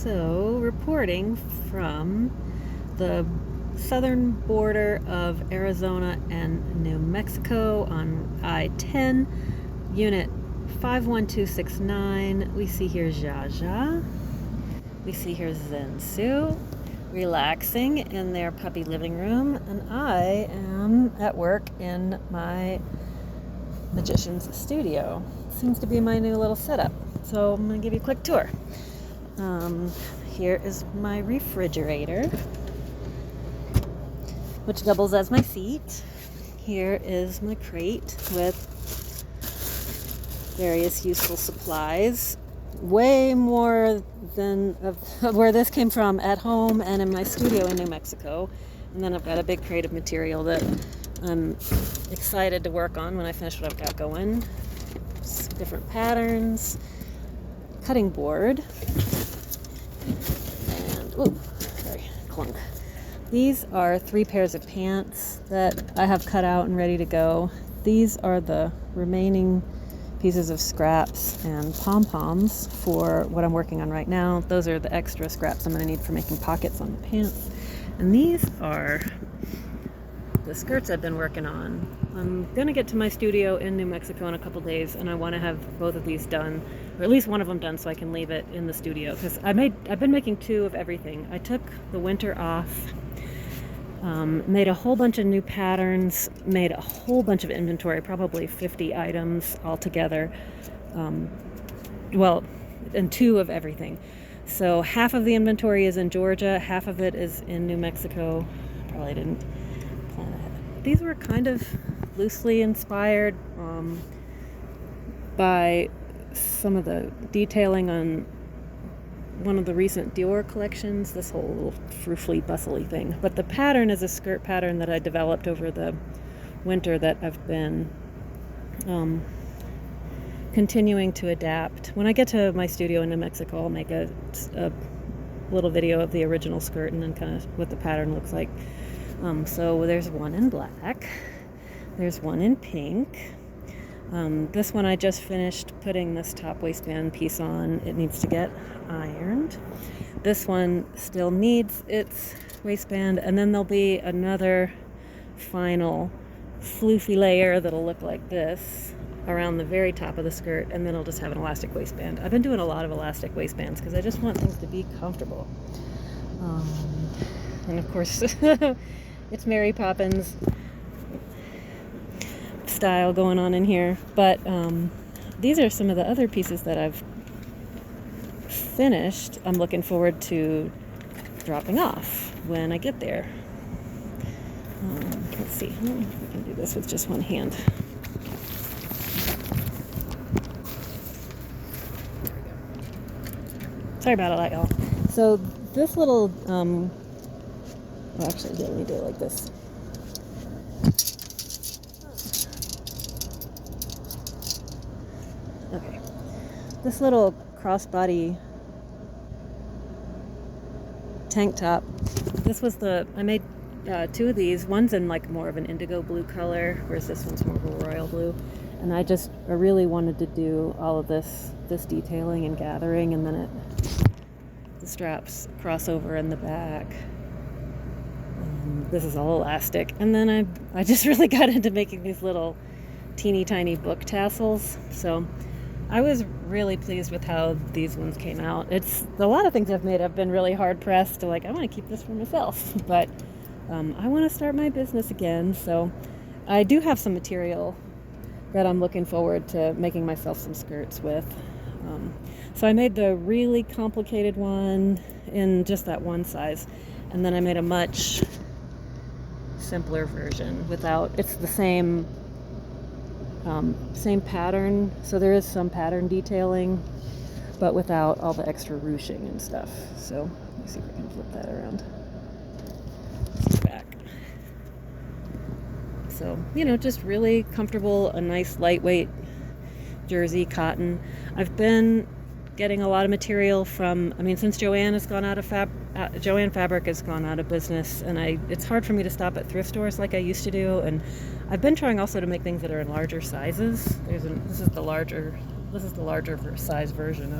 So, reporting from the southern border of Arizona and New Mexico on I-10, unit 51269. We see here Jaja. We see here Zensu relaxing in their puppy living room, and I am at work in my magician's studio. Seems to be my new little setup. So I'm going to give you a quick tour. Here is my refrigerator, which doubles as my seat. Here is my crate with various useful supplies. Way more than where this came from at home and in my studio in New Mexico. And then I've got a big crate of material that I'm excited to work on when I finish what I've got going. Different patterns, cutting board, and clunk. These are 3 pairs of pants that I have cut out and ready to go. These are the remaining pieces of scraps and pom-poms for what I'm working on right now. Those are the extra scraps I'm going to need for making pockets on the pants. And these are the skirts I've been working on. I'm going to get to my studio in New Mexico in a couple days, and I want to have both of these done, or at least one of them done, so I can leave it in the studio, because I've been making 2 of everything. I took the winter off, made a whole bunch of new patterns, made a whole bunch of inventory, probably 50 items altogether, and 2 of everything. So half of the inventory is in Georgia, half of it is in New Mexico. Probably didn't plan ahead. These were kind of loosely inspired by some of the detailing on one of the recent Dior collections, this whole little frou-frou bustly thing. But the pattern is a skirt pattern that I developed over the winter that I've been continuing to adapt. When I get to my studio in New Mexico, I'll make a little video of the original skirt and then kind of what the pattern looks like. So there's one in black, there's one in pink. This one I just finished putting this top waistband piece on. It needs to get ironed. This one still needs its waistband, and then there'll be another final floofy layer that'll look like this around the very top of the skirt, and then I'll just have an elastic waistband. I've been doing a lot of elastic waistbands because I just want things to be comfortable. And of course, it's Mary Poppins style going on in here, but these are some of the other pieces that I've finished. I'm looking forward to dropping off when I get there. Let's see, I can do this with just one hand. Sorry about all that, y'all. So this little actually, let me do it like this. Okay, this little crossbody tank top. This was I made 2 of these. One's in like more of an indigo blue color, whereas this one's more of a royal blue. And I really wanted to do all of this detailing and gathering, and then the straps cross over in the back. This is all elastic. And then I just really got into making these little teeny tiny book tassels. So I was really pleased with how these ones came out. It's a lot of things I've made. I've been really hard pressed to I want to keep this for myself, but I want to start my business again. So I do have some material that I'm looking forward to making myself some skirts with. So I made the really complicated one in just that one size, and then I made a much simpler version it's the same pattern, so there is some pattern detailing, but without all the extra ruching and stuff. So let me see if I can flip that around. Back. So, just really comfortable, a nice lightweight jersey cotton. I've been getting a lot of material from, since Joann has gone out of Joann Fabric has gone out of business, and it's hard for me to stop at thrift stores like I used to do, and I've been trying also to make things that are in larger sizes. This is the larger size version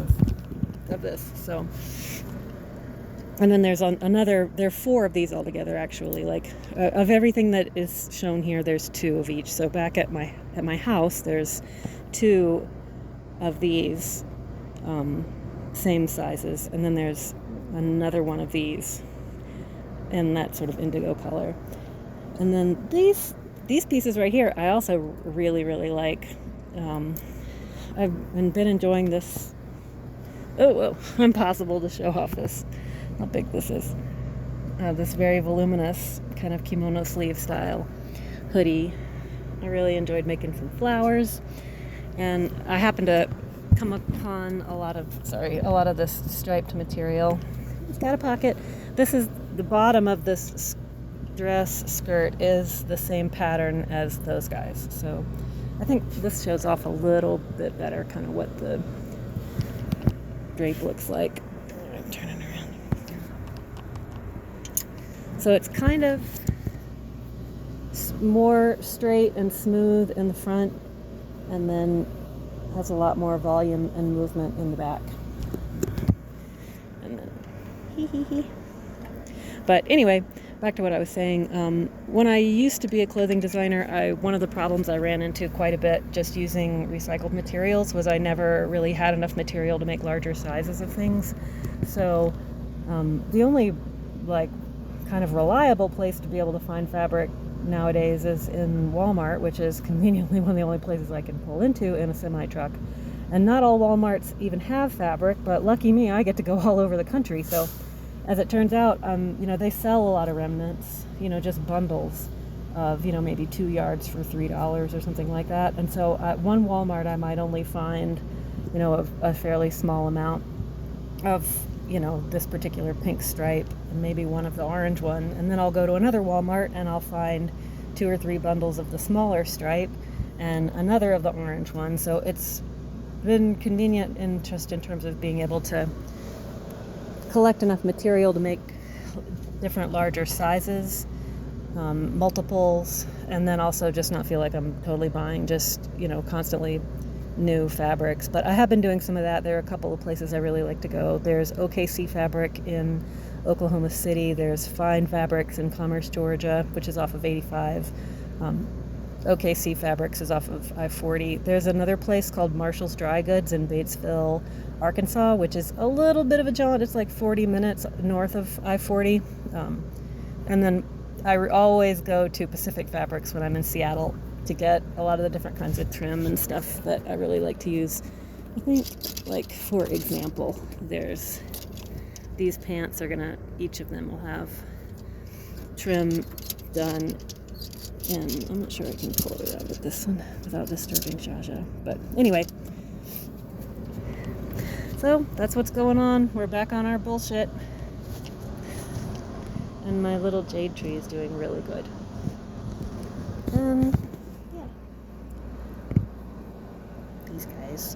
of this. So And then there's another, there are 4 of these altogether actually. Like of everything that is shown here, there's 2 of each. So back at my house, there's 2 of these, same sizes, and then there's another one of these in that sort of indigo color. And then these pieces right here, I also really, really like. I've been enjoying this. Oh, impossible to show off this, how big this is. This very voluminous kind of kimono sleeve style hoodie. I really enjoyed making some flowers, and I happened to come upon a lot of this striped material. It's got a pocket. This is the bottom of this dress skirt is the same pattern as those guys, so I think this shows off a little bit better kind of what the drape looks like. I'm turning around. So it's kind of more straight and smooth in the front, and then has a lot more volume and movement in the back. And then But anyway, back to what I was saying. When I used to be a clothing designer, one of the problems I ran into quite a bit just using recycled materials was I never really had enough material to make larger sizes of things. So the only kind of reliable place to be able to find fabric nowadays is in Walmart, which is conveniently one of the only places I can pull into in a semi-truck. And not all Walmarts even have fabric, but lucky me, I get to go all over the country. So as it turns out, they sell a lot of remnants, just bundles of, maybe 2 yards for $3 or something like that. And so at one Walmart, I might only find, a fairly small amount of, this particular pink stripe, and maybe one of the orange one. And then I'll go to another Walmart and I'll find 2 or 3 bundles of the smaller stripe and another of the orange one. So it's been convenient in terms of being able to collect enough material to make different larger sizes, multiples, and then also just not feel like I'm totally buying just, constantly new fabrics. But I have been doing some of that. There are a couple of places I really like to go. There's OKC Fabric in Oklahoma City. There's Fine Fabrics in Commerce, Georgia, which is off of 85. OKC Fabrics is off of I-40. There's another place called Marshall's Dry Goods in Batesville, Arkansas, which is a little bit of a jaunt. It's like 40 minutes north of I-40. And then I always go to Pacific Fabrics when I'm in Seattle to get a lot of the different kinds of trim and stuff that I really like to use. I think, for example, there's these pants each of them will have trim done. And I'm not sure I can pull it out with this one without disturbing Jaja. But anyway, so that's what's going on. We're back on our bullshit. And my little jade tree is doing really good. Yeah. These guys.